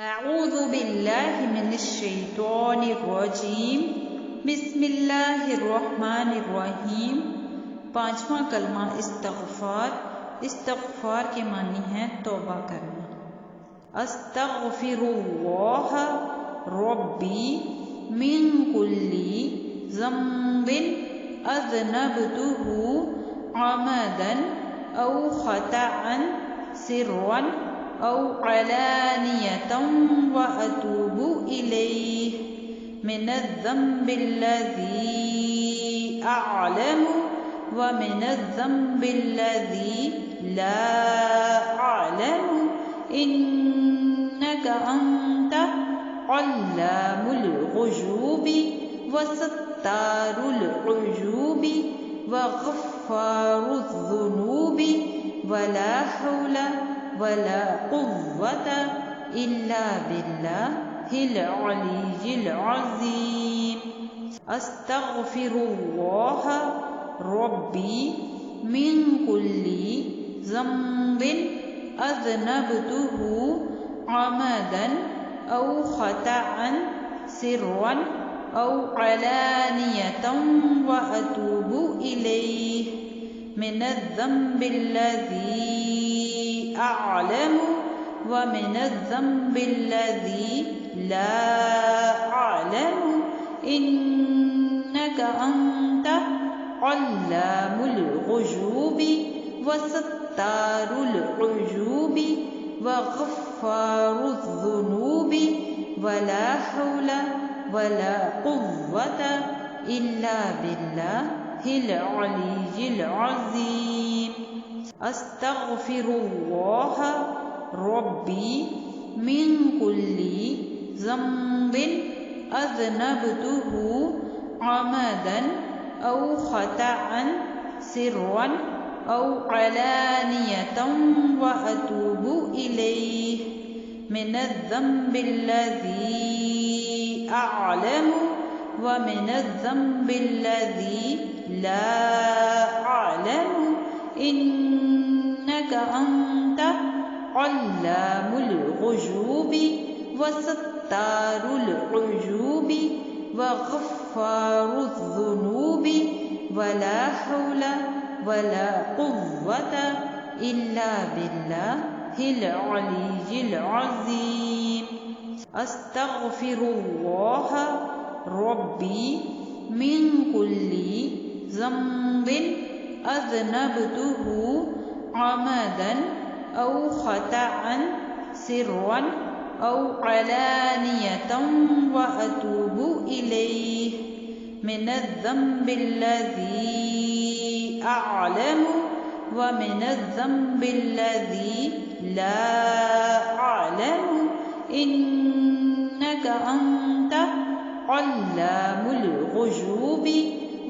اعوذ باللہ من الشیطان الرجیم بسم اللہ الرحمن الرحیم۔ پانچواں کلمہ استغفار۔ استغفار کے معنی ہے توبہ کرنا۔ استغفر اللہ ربی من کل ذنب اذنبتہ عمدا او خطأ سرا او علانیة واتوب الیہ من الذنب الذی اعلم ومن الذنب الذی لا اعلم انک انت علام الغیوب وستار العیوب وغفار الذنوب ولا حول ولا قوة إلا بالله العلي العظيم۔ استغفر الله ربي من كل ذنب أذنبته عمدا أو خطأ سرا أو علانية وأتوب إليه من الذنب الذي أعلم ومن الذنب الذي لا أعلم إنك أنت علام الغيوب وستار العيوب وغفار الذنوب ولا حول ولا قوة إلا بالله العلي العظيم۔ استغفر الله ربي من كل ذنب أذنبته عمدا أو خطأ سرا أو علانية وأتوب إليه من الذنب الذي أعلم ومن الذنب الذي لا أعلم إنك أنت علام الغيوب وستار العيوب وغفار الذنوب ولا حول ولا قوة إلا بالله العلي العظيم۔ استغفر الله ربي من كل ذنب أذنبته عمدا أو خطأ سرا أو علانية وأتوب إليه من الذنب الذي أعلم ومن الذنب الذي لا أعلم إنك أنت علام الغيوب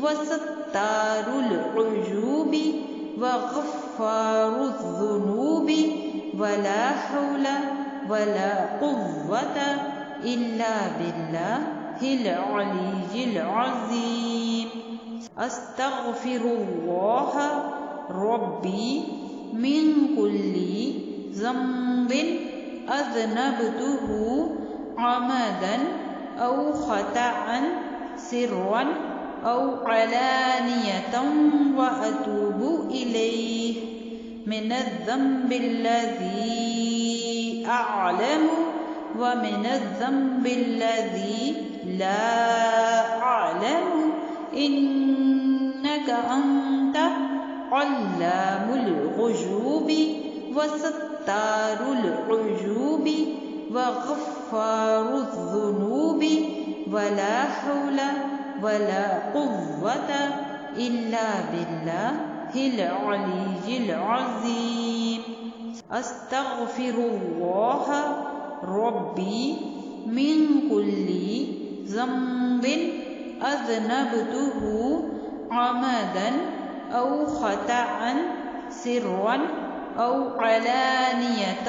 وستار العيوب وغفار الذنوب ولا حول ولا قوة إلا بالله العلي العظيم۔ استغفر الله ربي من كل ذنب أذنبته عمدا أو خطأ سرا أو علانية وأتوب إليه من الذنب الذي أعلم ومن الذنب الذي لا أعلم إنك أنت علام الغيوب وستار العيوب وغفار الذنوب ولا حول ولا قوة إلا بالله العلي العظيم۔ استغفر الله ربي من كل ذنب أذنبته عمدا أو خطأ سرا أو علانية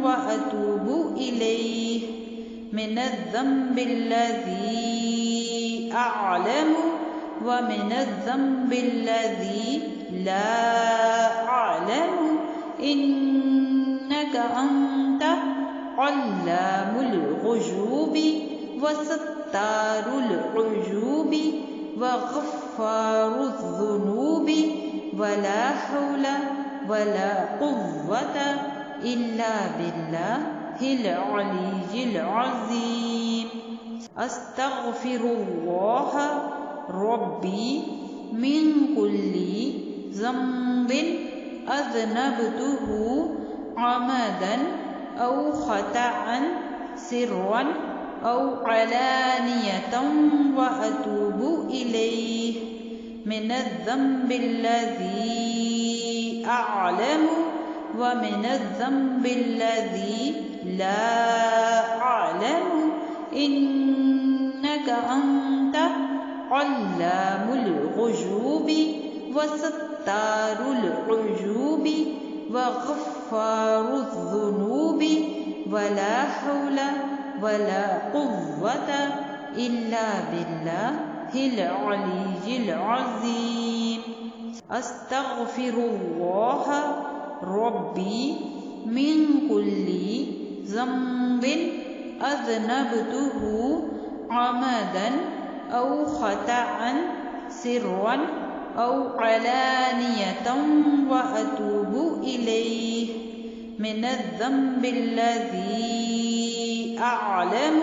وأتوب إليه من الذنب الذي أعلم ومن الذنب الذي لا أعلم إنك أنت علام الغيوب وستار العيوب وغفار الذنوب ولا حول ولا قوة إلا بالله العلي العظيم أستغفر الله ربي من كل ذنب أذنبته عمدا أو خطأ سرا أو علانية وأتوب إليه من الذنب الذي أعلم ومن الذنب الذي لا أعلم إنك أنت علام الغيوب وستار العيوب وغفار الذنوب ولا حول ولا قوة إلا بالله العلي العظيم أستغفر الله ربي من كل ذنب أذنبته عمدا أو خطأ سرا أو علانية وأتوب إليه من الذنب الذي أعلم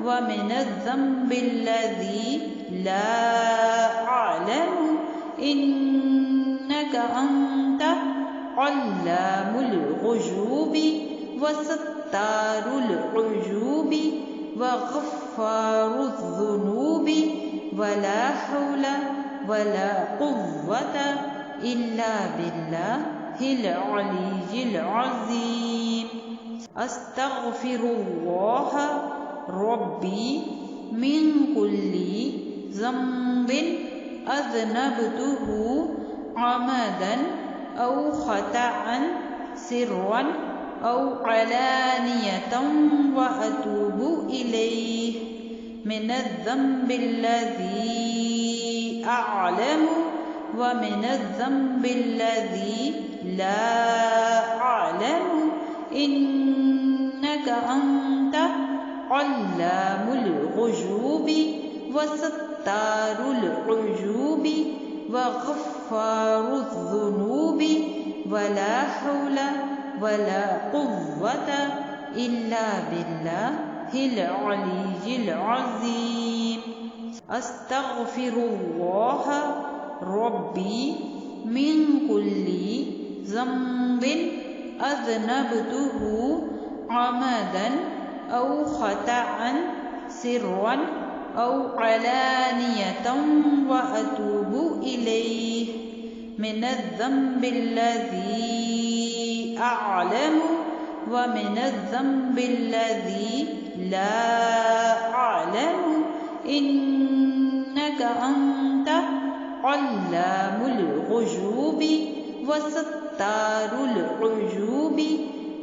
ومن الذنب الذي لا أعلم إنك أنت علام الغيوب وستار العيوب وغفار الذنوب ولا حول ولا قوة إلا بالله العلي العظيم أستغفر الله ربي من كل ذنب أذنبته عمدا أو خطأ سرا أو علانية وأتوب إليه من الذنب الذي أعلم ومن الذنب الذي لا أعلم إنك أنت علام الغيوب وستار العيوب وغفار الذنوب ولا حول ولا قوة إلا بالله العلي العظيم أستغفر الله ربي من كل ذنب أذنبته عمدا أو خطأ سرا أو علانية وأتوب إليه من الذنب الذي أعلم ومن الذنب الذي لا أعلم إنك أنت علام الغيوب وستار العيوب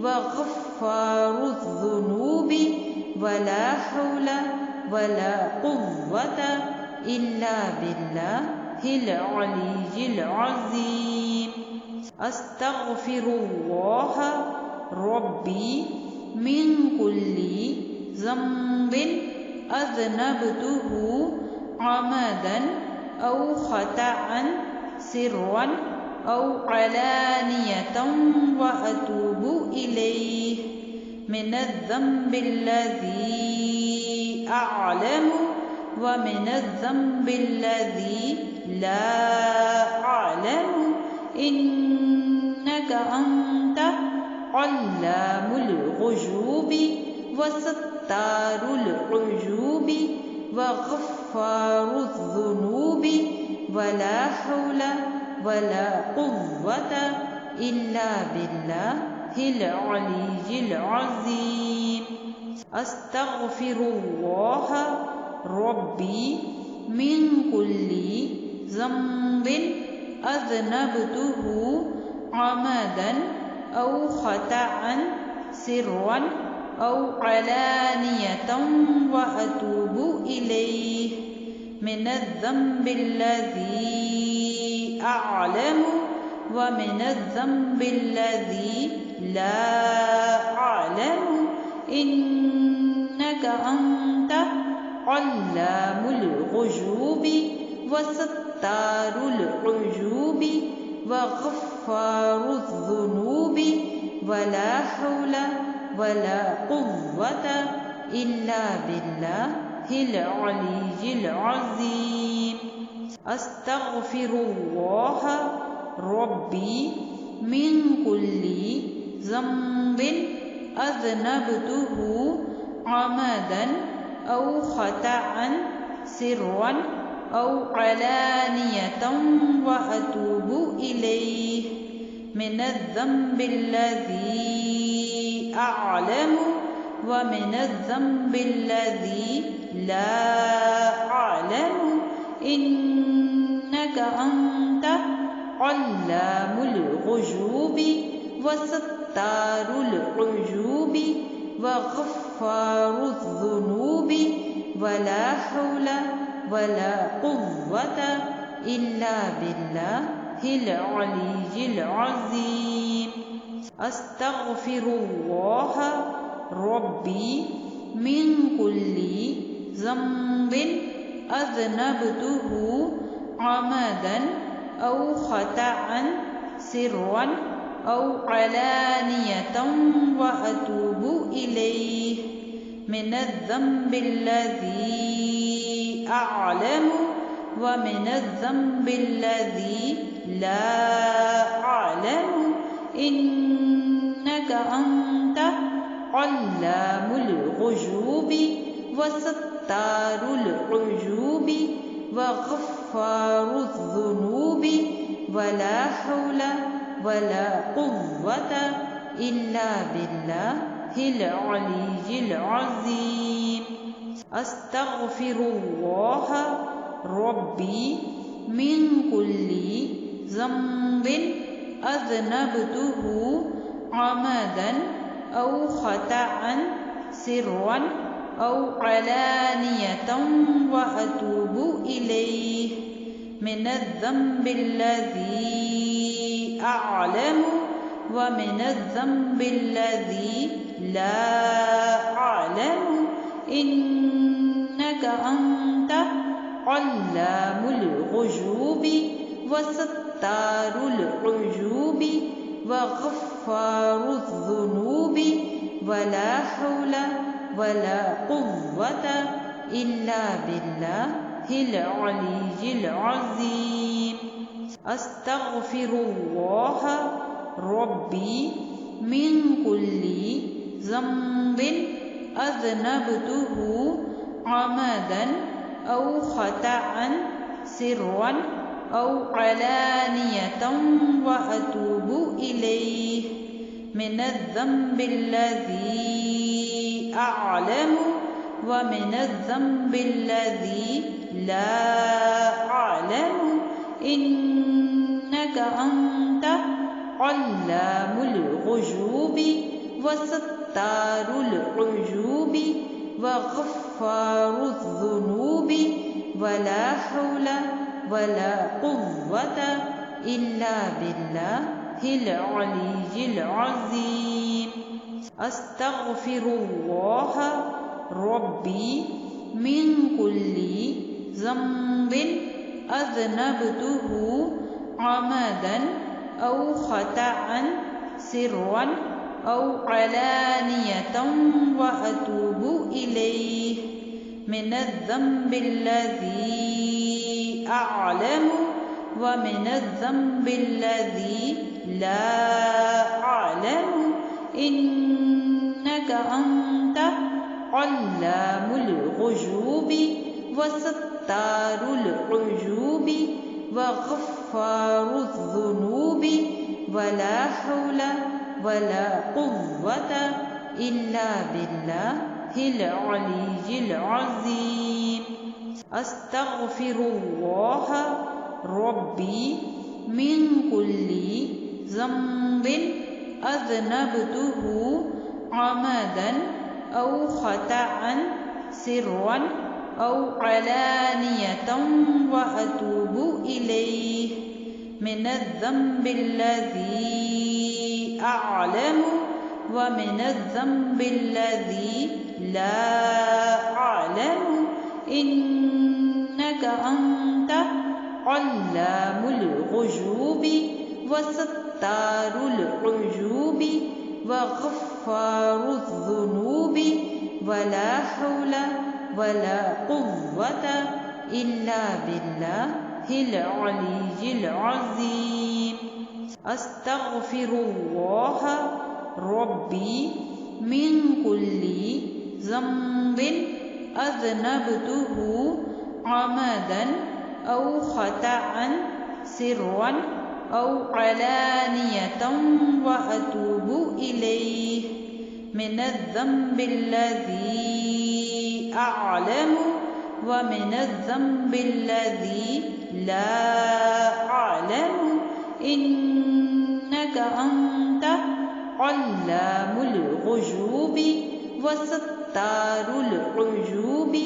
وغفار الذنوب ولا حول ولا قوة إلا بالله العلي العظيم أستغفر الله ربي من كل ذنب أذنبته عمدا أو خطأ سرا أو علانية وأتوب إليه من الذنب الذي أعلم ومن الذنب الذي لا أعلم إنك أنت علام الغيوب وستار العيوب وغفار الذنوب ولا حول ولا قوة إلا بالله العلي العظيم أستغفر الله ربي من كل ذنب أذنبته عمدا أو خطأ سرا أو علانية وأتوب إليه من الذنب الذي أعلم ومن الذنب الذي لا أعلم إنك إنك أنت علام الغيوب وستار العيوب وغفار الذنوب ولا حول ولا قوة إلا بالله العلي العظيم أستغفر الله ربي من كل ذنب أذنبته عمدا أو خطأ سرا أو علانية وأتوب إليه من الذنب الذي أعلم ومن الذنب الذي لا أعلم إنك أنت علام الغيوب وستار العيوب وغفار الذنوب ولا حول ولا قوة إلا بالله العلي العظيم أستغفر الله ربي من كل ذنب أذنبته عمدا أو خطأ سرا أو علانية وأتوب إليه من الذنب الذي أعلم ومن الذنب الذي لا أعلم إنك أنت علام الغيوب وستار العيوب وغفار الذنوب ولا حول ولا قوة إلا بالله العلي العظيم أستغفر الله ربي من كل ذنب أذنبته عمدا أو خطأ سرا أو علانية وأتوب إليه من الذنب الذي أعلم ومن الذنب الذي لا أعلم إنك أنت علام الغيوب وستار العيوب وغفار الذنوب ولا حول ولا قوة إلا بالله العلي العظيم أستغفر الله ربي من كل ذنب أذنبته عمدا أو خطأ سرا أو علانية وأتوب إليه من الذنب الذي أعلم ومن الذنب الذي لا أعلم إنك أنت علام الغيوب وستار العيوب وغفار الذنوب ولا حول ولا قوة إلا بالله العلي العظيم أستغفر الله ربي من كل ذنب أذنبته عمدا أو خطأ سرا أو علانية وأتوب إليه من الذنب الذي أعلم ومن الذنب الذي لا أعلم إنك أنت علام الغيوب وستار العيوب وغفار الذنوب ولا حول ولا قوة إلا بالله العلي العظيم أستغفر الله ربي من كل ذنب أذنبته عمدا أو خطأ سرا أو علانية وأتوب إليه من الذنب الذي أعلم ومن الذنب الذي لا أعلم إنك أنت علام الغيوب وستار العيوب وغفار الذنوب ولا حول ولا قوة إلا بالله العلي العظيم أستغفر الله ربي من كل ذنب أذنبته عمدا أو خطأ سرا أو علانية وأتوب إليه من الذنب الذي أعلم ومن الذنب الذي لا أعلم إنك أنت علام الغيوب وستار العيوب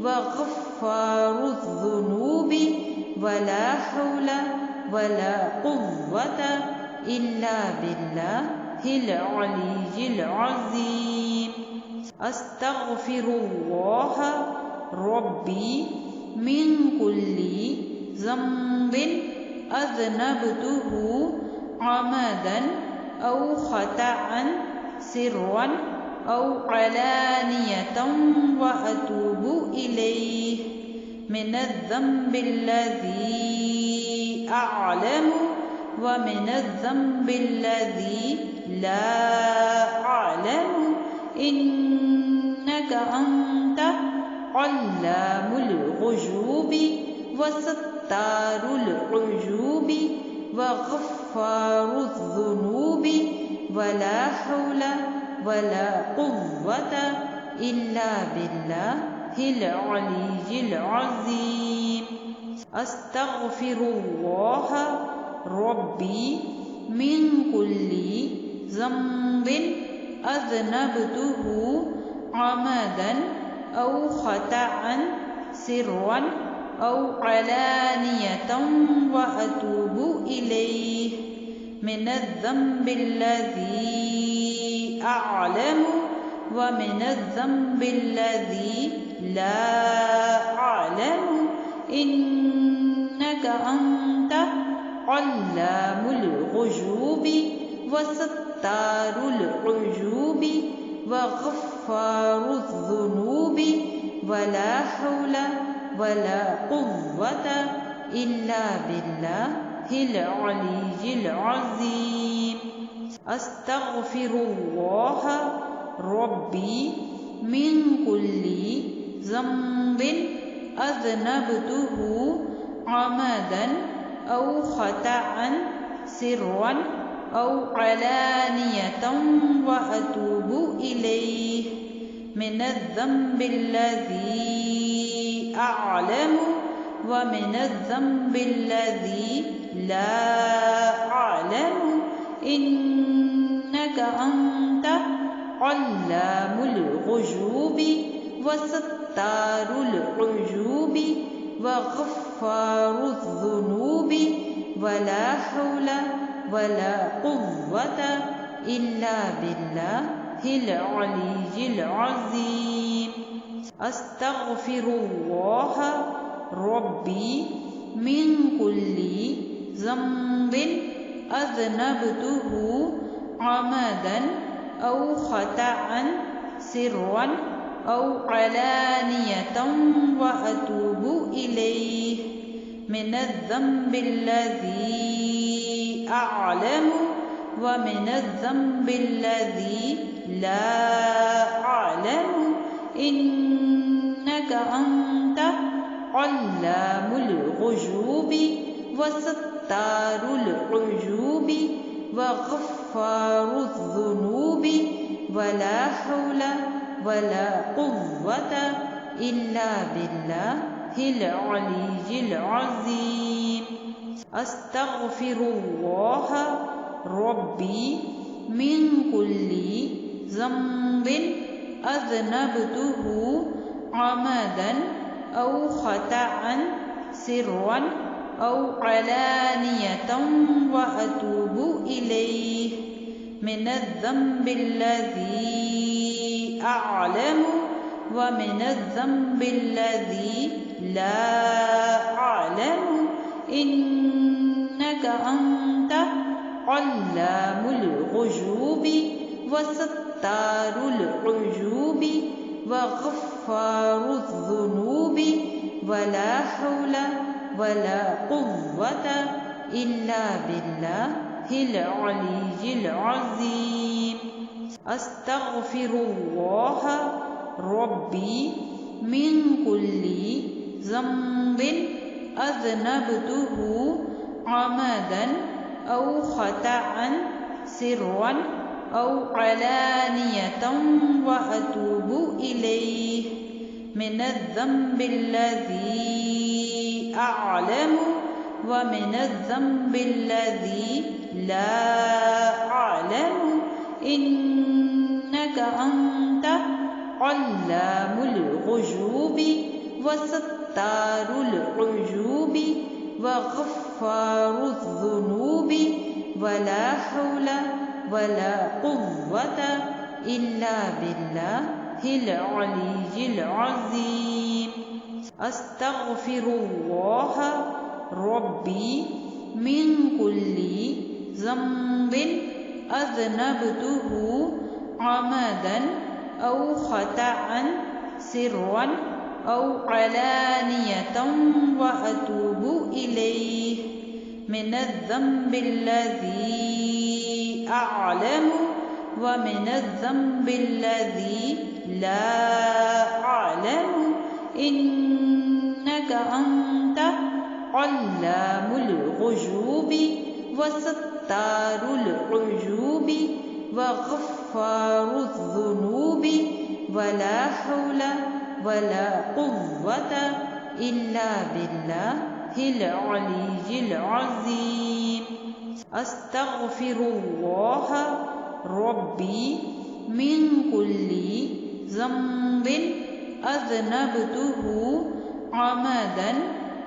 وغفار الذنوب ولا حول ولا قوة إلا بالله العلي العظيم أستغفر الله ربي من كل ذنب أذنبته عمدا أو خطأ سرا أو علانية وأتوب إليه من الذنب الذي أعلم ومن الذنب الذي لا أعلم إنك أنت علام الغيوب وستار العيوب وغفار الذنوب ولا حول ولا قوة إلا بالله العلي العظيم أستغفر الله ربي من كل ذنب أذنبته عمدا أو خطأ سرا أو علانية وأتوب إليه من الذنب الذي أعلم ومن الذنب الذي لا أعلم إنك أنت علام الغيوب وستار العيوب وغفار الذنوب ولا حول ولا قوة إلا بالله العلي العظيم أستغفر الله ربي من كل ذنب أذنبته عمدا أو خطأ سرا أو علانية وأتوب إليه من الذنب الذي أعلم ومن الذنب الذي لا أعلم إنك أنت علام الغيوب وستار العيوب وغفار الذنوب ولا حول ولا قوة إلا بالله العلي العظيم أستغفر الله ربي من كل ذنب أذنبته عمدا أو خطأ سرا أو علانية وأتوب إليه من الذنب الذي أعلم ومن الذنب الذي لا أعلم إنك أنت علام الغيوب وستار العيوب وغفار الذنوب ولا حول ولا قوة إلا بالله العلي العظيم أستغفر الله ربي من كل ذنب أذنبته عمدا أو خطأ سرا أو علانية وأتوب إليه من الذنب الذي أعلم ومن الذنب الذي لا أعلم إنك أنت علام الغيوب وستار العيوب وغفار الذنوب ولا حول ولا قوة إلا بالله العلي العظيم أستغفر الله ربي من كل ذنب أذنبته عمدا أو خطأ سرا أو علانية وأتوب إليه من الذنب الذي أعلم ومن الذنب الذي لا أعلم إنك أنت علام الغيوب وستار العيوب وغفار الذنوب ولا حول ولا قوة إلا بالله العلي العظيم أستغفر الله ربي من كل ذنب أذنبته عمدا أو خطأ سرا أو علانية وأتوب إليه من الذنب الذي أعلم ومن الذنب الذي لا أعلم إنك أنت علام الغيوب وستار العيوب وغفار الذنوب ولا حول ولا قوة إلا بالله العلي العظيم أستغفر الله ربي من كل ذنب أذنبته عمدا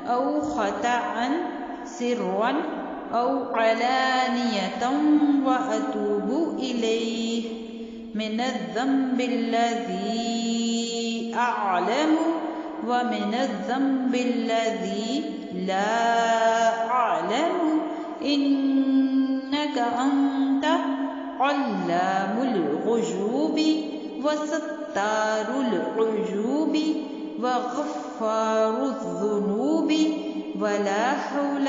أو خطأ سرا أو علانية وأتوب إليه من الذنب الذي أعلم ومن الذنب الذي لا أعلم إنك أنت علام الغيوب وستار العيوب وغفار الذنوب ولا حول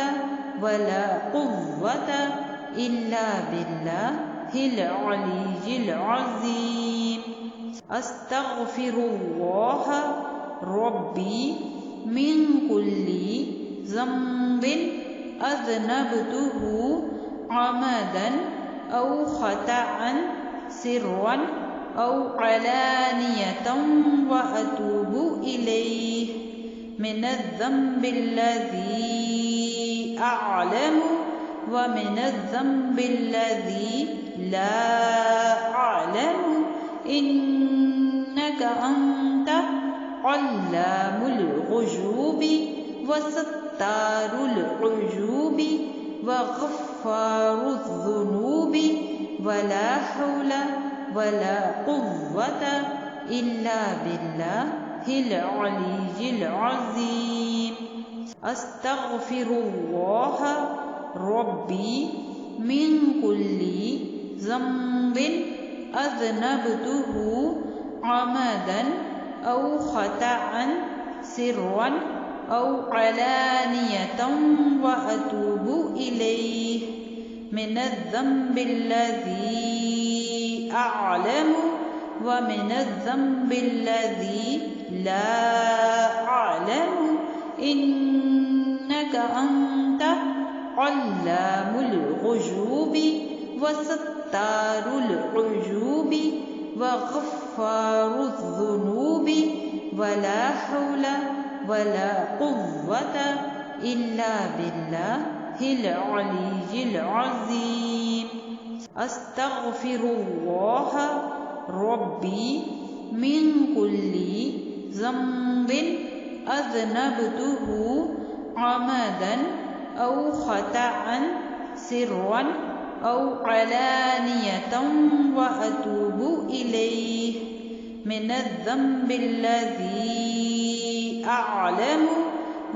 ولا قوة إلا بالله العلي العظيم أستغفر الله ربي من كل ذنب أذنبته عمدا أو خطأ سرا أو علانية وأتوب إليه من الذنب الذي أعلم ومن الذنب الذي لا أعلم إنك أنت علام الغيوب وستار العيوب وغفار الذنوب ولا حول ولا قوة إلا بالله العلي العظيم أستغفر الله ربي من كل ذنب أذنبته عمدا أو خطأ سرا أو علانية وأتوب إليه من الذنب الذي أعلم ومن الذنب الذي لا أعلم إنك أنت علام الغيوب وستار العيوب وغفار الذنوب ولا حول ولا قوة إلا بالله العلي العظيم أستغفر الله ربي من كل ذنب أذنبته عمدا أو خطأ سرا أو علانية وأتوب إليه من الذنب الذي أعلم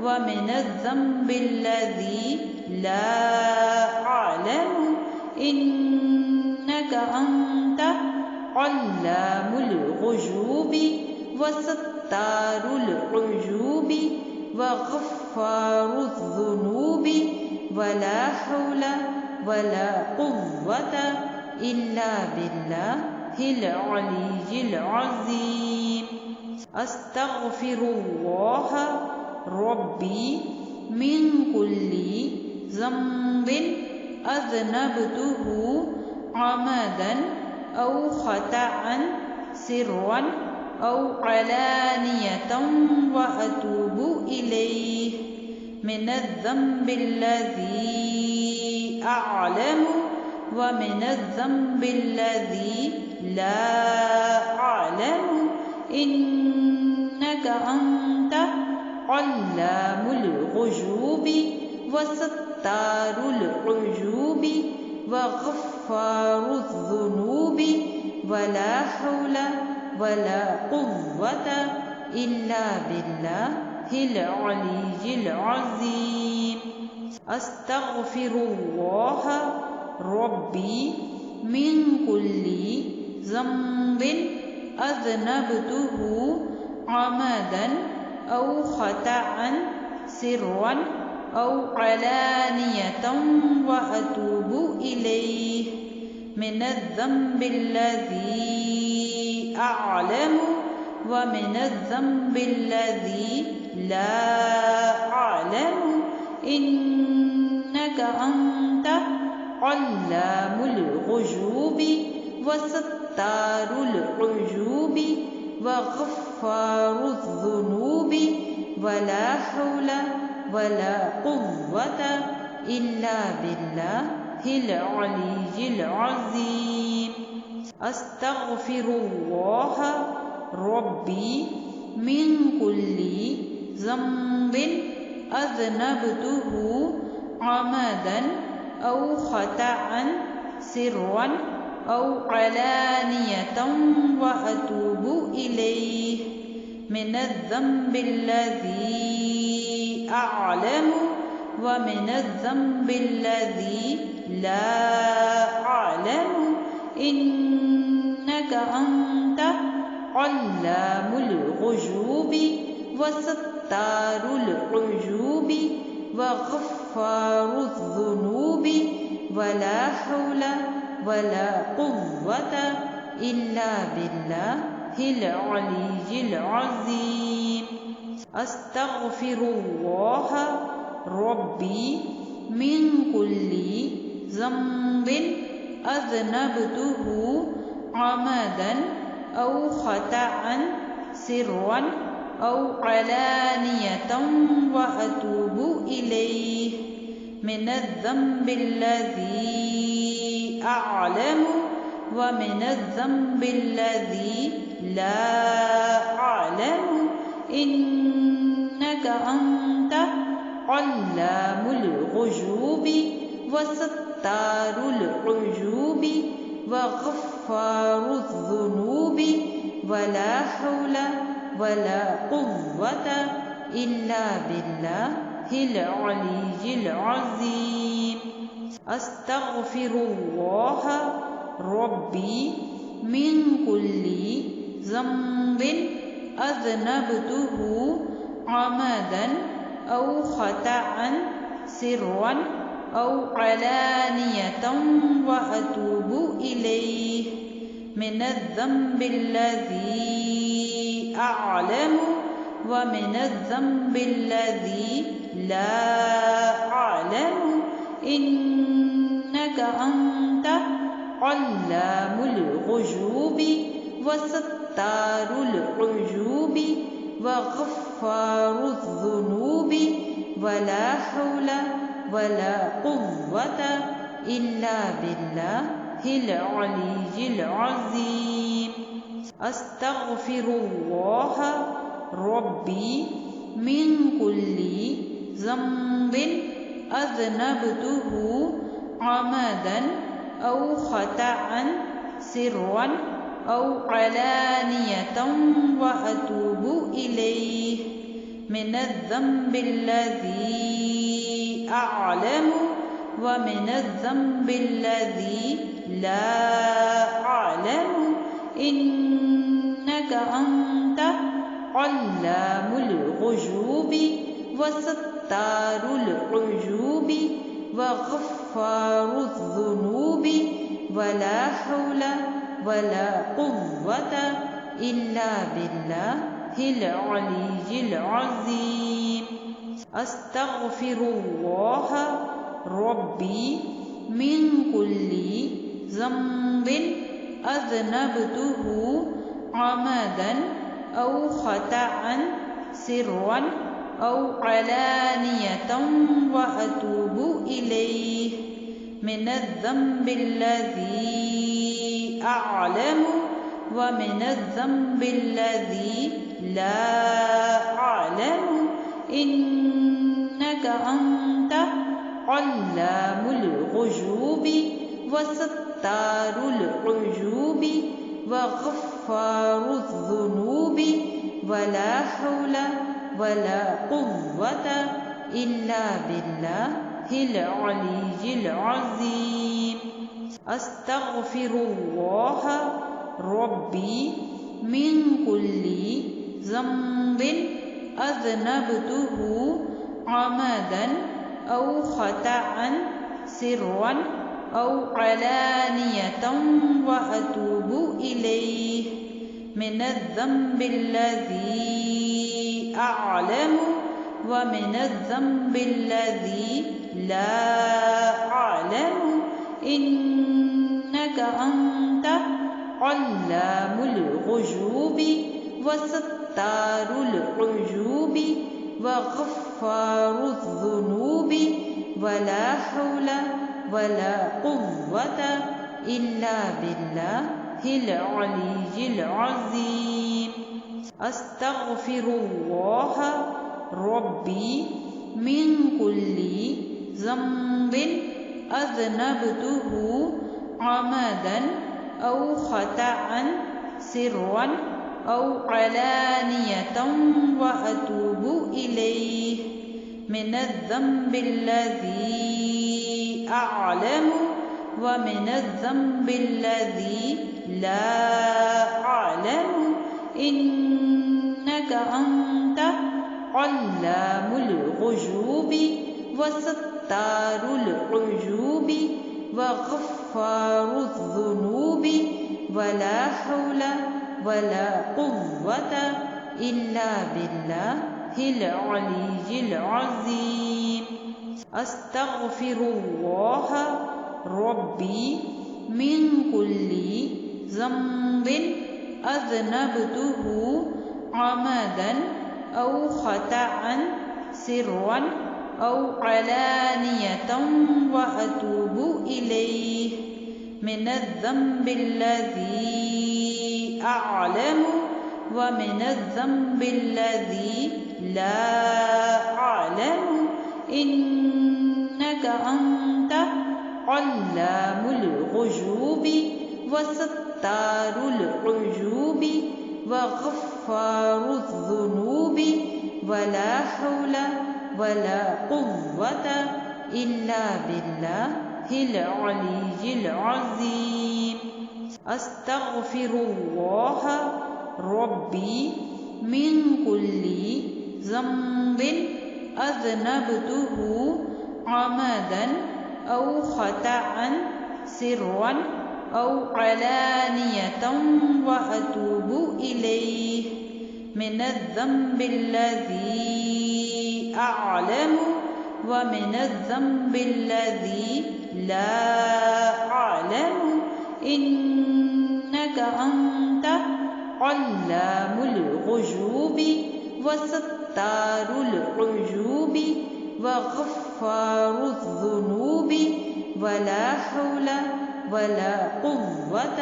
ومن الذنب الذي لا أعلم إنك أنت علام الغيوب وستار العيوب وغفار الذنوب ولا حول ولا قوة إلا بالله العلي العظيم أستغفر الله ربي من كل ذنب أذنبته عمدا أو خطأ سرا أو علانية وأتوب إليه من الذنب الذي أعلم ومن الذنب الذي لا أعلم إنك أنت علام الغيوب وستار العيوب وغفار الذنوب ولا حول ولا قوة إلا بالله العلي العظيم أستغفر الله ربي من كل ذنب أذنبته عمدا أو خطأ سرا أو علانية وأتوب إليه من الذنب الذي أعلم ومن الذنب الذي لا أعلم إنك أنت علام الغيوب وستار العيوب وغفار الذنوب ولا حول ولا قوة إلا بالله العلي العظيم أستغفر الله ربي من كل ذنب أذنبته عمدا أو خطأ سرا أو علانية وأتوب إليه من الذنب الذي أعلم ومن الذنب الذي لا أعلم إنك أنت علام الغيوب وستار العيوب وغفار الذنوب ولا حول ولا قوة إلا بالله العلي العظيم أستغفر الله ربي من كل ذنب أذنبته عمدا أو خطأ سرا أو علانية وأتوب إليه من الذنب الذي أعلم ومن الذنب الذي لا أعلم إنك أنت علام الغيوب وستار العيوب وغفار الذنوب ولا حول ولا قوة إلا بالله العلي العظيم أستغفر الله ربي من كل ذنب أذنبته عمدا أو خطأ سرا أو علانية وأتوب إليه من الذنب الذي أعلم ومن الذنب الذي لا أعلم إنك أنت علام الغيوب وستار العيوب وغفار الذنوب ولا حول ولا قوة إلا بالله العلي العظيم أستغفر الله ربي من كل ذنب أذنبته عمدا أو خطأ سرا أو علانية وأتوب إليه من الذنب الذي أعلم ومن الذنب الذي لا أعلم إنك أنت علام الغيوب وستار العيوب وغفار الذنوب ولا حول ولا قوة إلا بالله العلي العظيم أستغفر الله ربي من كل ذنب أذنبته عمدا أو خطأ سرا أو علانية وأتوب إليه من الذنب الذي أعلم ومن الذنب الذي لا أعلم إنك أنت علام الغيوب وستار العيوب وغفار الذنوب ولا حول ولا قوة إلا بالله العلي العظيم أستغفر الله ربي من كل ذنب أذنبته عمدا أو خطأ سرا أو علانية وأتوب إليه من الذنب الذي أعلم ومن الذنب الذي لا أعلم إنك أنت علام الغيوب وستار العيوب وغفار الذنوب ولا حول ولا قوة إلا بالله العلي العظيم أستغفر الله ربي من كل ذنب أذنبته عمدا أو خطأ سرا أو علانية وأتوب إليه من الذنب الذي أعلم ومن الذنب الذي لا أعلم إنك أنت علام الغيوب وستار العيوب وغفار الذنوب ولا حول ولا قوة إلا بالله العلي العظيم أستغفر الله ربي من كل ذنب أذنبته عمدا أو خطأ سرا أو علانية وأتوب إليه من الذنب الذي أعلم ومن الذنب الذي لا أعلم إنك أنت علام الغيوب وستار العيوب وغفار الذنوب ولا حول ولا قوة إلا بالله العلي العظيم أستغفر الله ربي من كل ذنب أذنبته عمدا أو خطأ سرا أو علانية وأتوب إليه من الذنب الذي أعلم ومن الذنب الذي لا أعلم إنك أنت علام الغيوب وستار العيوب وغفار الذنوب ولا حول ولا قوة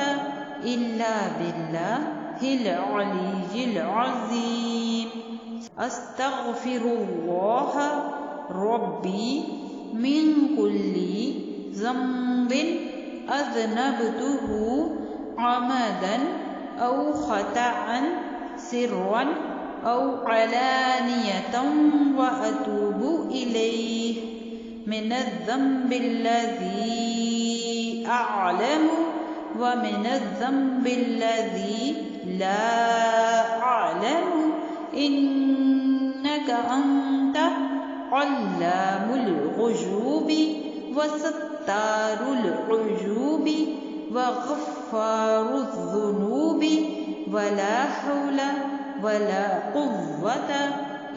إلا بالله العلي العظيم أستغفر الله ربي من كل ذنب أذنبته عمدا أو خطأ سرا أو علانية وأتوب إليه من الذنب الذي أعلم ومن الذنب الذي لا أعلم إنك أنت علام الغيوب وستار العيوب وغفار الذنوب ولا حول ولا قوة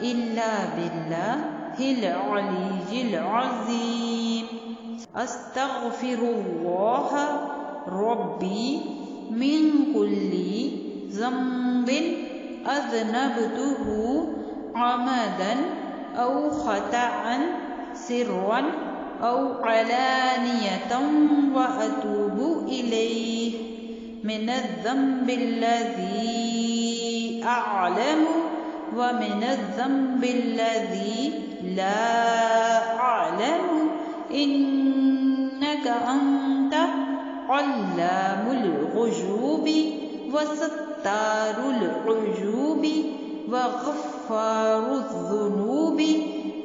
إلا بالله العلي العظيم أستغفر الله ربي من كل ذنب أذنبته عمدا أو خطأ سرا أو علانية وأتوب إليه من الذنب الذي أعلم ومن الذنب الذي لا أعلم إنك أنت علام الغيوب وستار العيوب وغفار الذنوب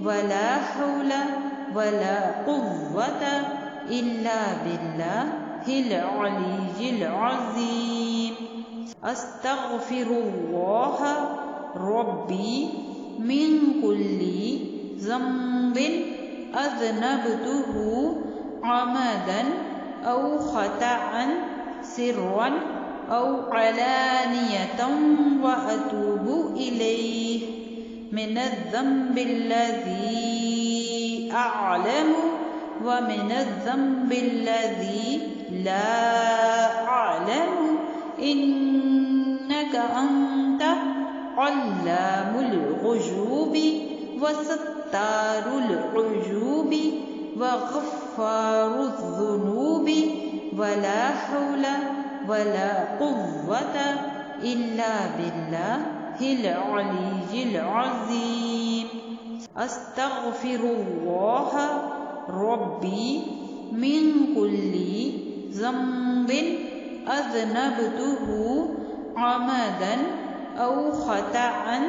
ولا حول ولا قوة إلا بالله العلي العظيم أستغفر الله ربي من كل ذنب أذنبته عمدا أو خطأ سرا أو علانية وأتوب إليه من الذنب الذي أعلم ومن الذنب الذي لا أعلم إنك أنت علام الغيوب وستار العيوب وغفار الذنوب ولا حول ولا قوة إلا بالله العلي العظيم أستغفر الله ربي من كل ذنب أذنبته عمدا أو خطأ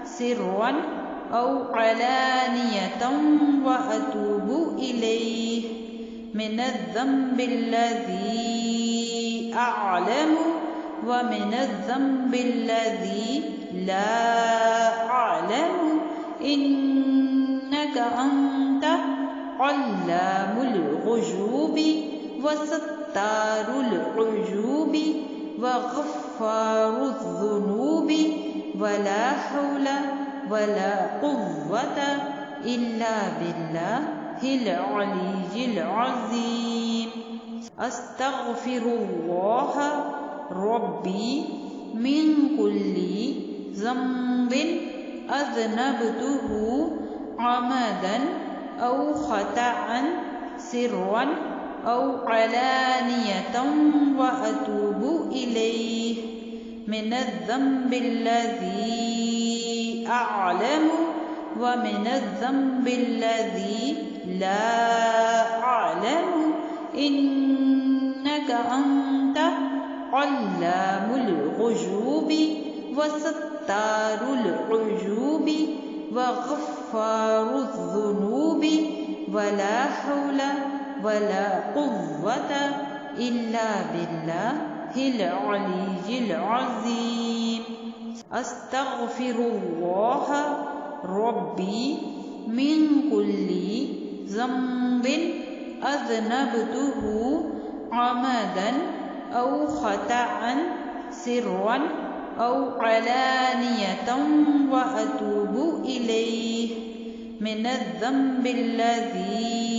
سرا أو علانية وأتوب إليه من الذنب الذي أعلم ومن الذنب الذي لا أعلم إنك أنت علام الغيوب وستار العيوب وغفار الذنوب ولا حول ولا قوة إلا بالله العلي العظيم أستغفر الله ربي من كل ذنب أذنبته عمدا أو خطأ سرا أو علانية وأتوب إليه من الذنب الذي أعلم ومن الذنب الذي لا أعلم إنك أنت علام الغيوب وستار العيوب وغفار الذنوب ولا حول ولا قوة إلا بالله العلي العظيم أستغفر الله ربي من كل ذنب أذنبته عمدا أو خطأ سرا أو علانية وأتوب إليه من الذنب الذي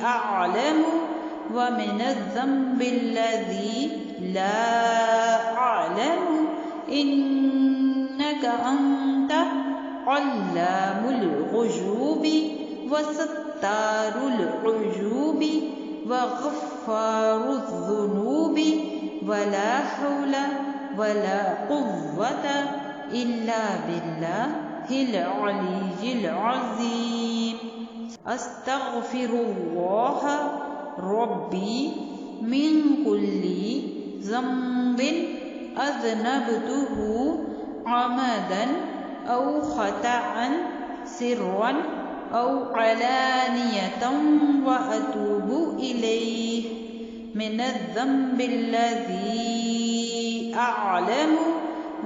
أعلم ومن الذنب الذي لا أعلم إنك أنت علام الغيوب وستار العيوب وغفار الذنوب ولا حول ولا قوة إلا بالله العلي العظيم أستغفر الله ربي من كل ذنب أذنبته عمدا أو خطأ سرا أو علانية وأتوب إليه من الذنب الذي أعلم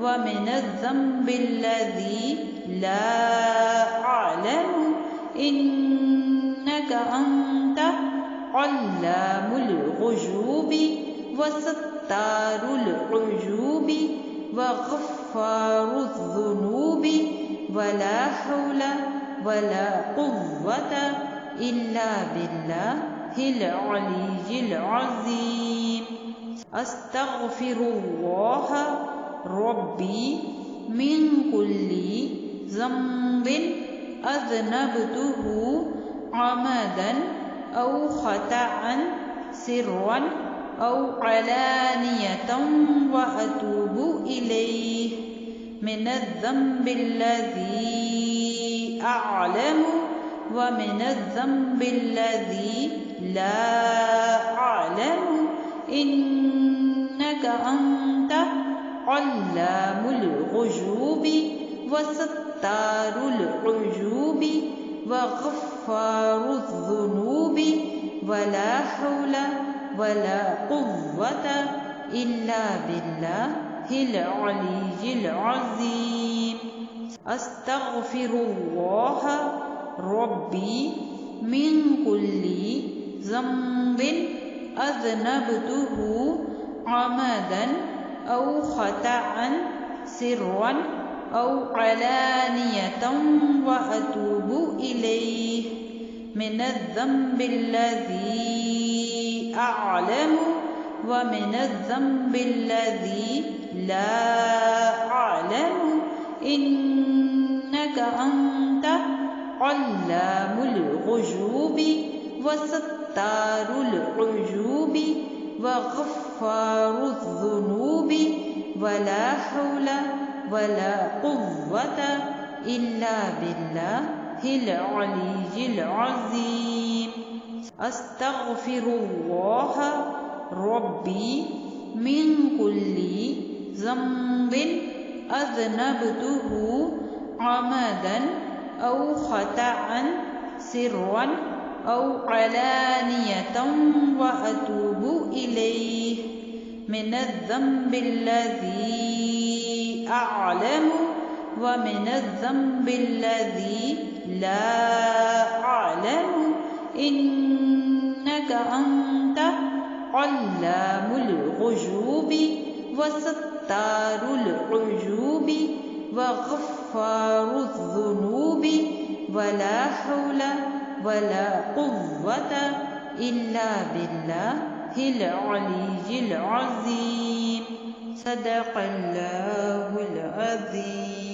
ومن الذنب الذي لا أعلم إنك أنت علام الغيوب وستار العيوب وغفار الذنوب ولا حول ولا قوة إلا بالله العلي العظيم أستغفر الله ربي من كل ذنب أذنبته عمدا أو خطأ سرا أو علانية وأتوب إليه من الذنب الذي أعلم ومن الذنب الذي لا أعلم إنك أنت علام الغيوب وستار العيوب وغفار الذنوب ولا حول ولا قوة إلا بالله العلي العظيم أستغفر الله ربي من كل ذنب أذنبته عمدا أو خطأ سرا أو علانية وأتوب إليه من الذنب الذي أعلم ومن الذنب الذي لا أعلم إنك أنت علام الغيوب وستار العيوب وغفار الذنوب ولا حول ولا قوة إلا بالله العلي العظيم أستغفر الله ربي من كل ذنب أذنبته عمدا أو خطأ سرا أو علانية وأتوب إليه من الذنب الذي أعلم ومن الذنب الذي لا أعلم إنك أنت علام الغيوب وستار العيوب وغفار الذنوب ولا حول ولا قوة إلا بالله العلي العظيم صدق الله العظيم